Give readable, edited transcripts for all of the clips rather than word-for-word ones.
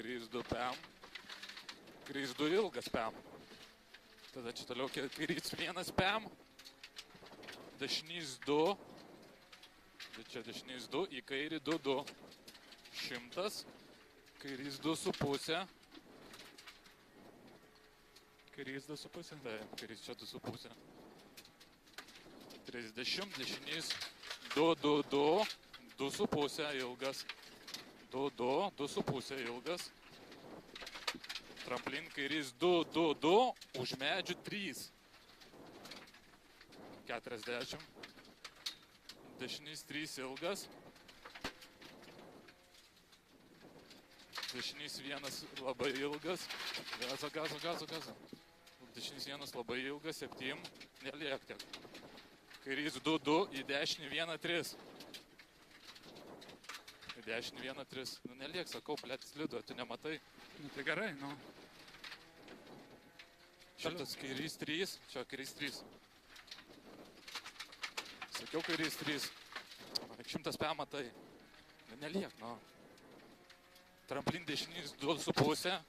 kairys 2 pem. Kairys 2 ilgas pem. Tada čia toliau kairys 1 pem. Dešinys 2. Čia dešinys 2, į kairį 2-2. 100. Kairys 2,5. Kairys 2,5. Taip, kairys čia 2,5. 30. Dešinys 2-2-2. 2,5 ilgas. 2-2. 2,5 ilgas. Tramplin kairys 2-2-2. Už medžių 3. 40. Dešinys 3 ilgas. Dešinys 1 labai ilgas. Gazo. Dešinys 1 labai ilgas. 7. Neliek tiek. Kairys 2-2. Į dešinį 1-3. Į dešinį 1-3. Nu neliek, sakau, plėtis lido, tu nematai. Nu tai gerai, nu. Šitas kairys 3. Čia kairys 3. Sakiau kairys 3. 100 pem matai. Neliek, nu. Tramplin dešinys 2,5.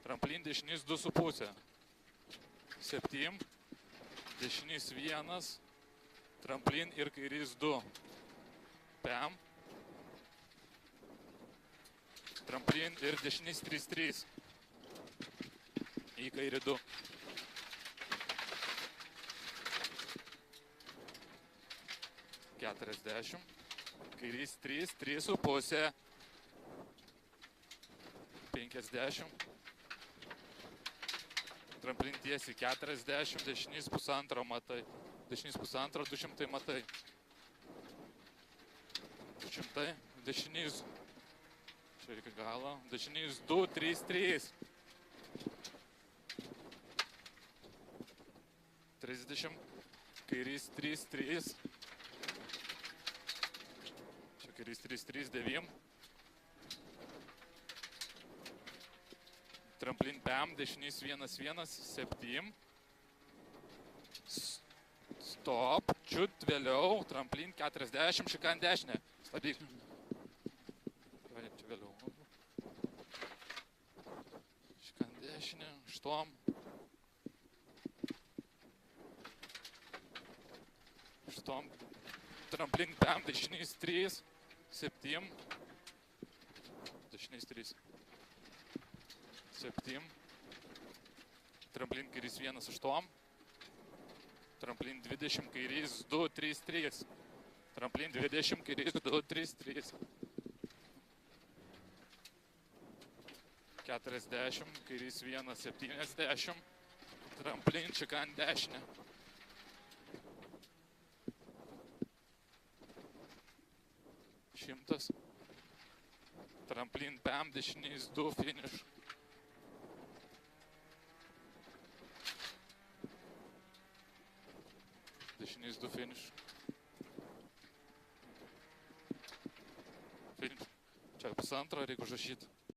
Tramplin dešinys 2,5. 7. Dešinys 1. Tramplin ir kairys 2. Pem. Tramplin ir dešinys 3-3. Į kairį 2. Kairys 3, 3,5. 50. Tramplin tiesiai 40. Dešinys 1,5 matai. Dešinys 1,5, 200 matai. 200. Dešinys. Čia iki galo. Dešinys 2, 3, 3. 30. Kairys 3, 3. Čia kairys 3, 3, 9. Tramplin pem, dešinys 1, 1, 7. Stop. Čiut vėliau. Tramplin 40, šikan dešinė. Stabdyk. Čia vėliau. Šikan dešinė. Štom. Štom. Tramplin pem, dešinys 3, 7. Dešinys 3. 7. Tramplin kairys 1, 8. Tramplin 20, kairys 2, 3, 3. Tramplin 20, kairys 2, 3, 3. 40, kairys 1, 70. Tramplin šikan dešinė. 100. Tramplin pem, dešinys 2, finish. Dešinys 2, finish. Finish. Čia 1,5 reikia užrašyti.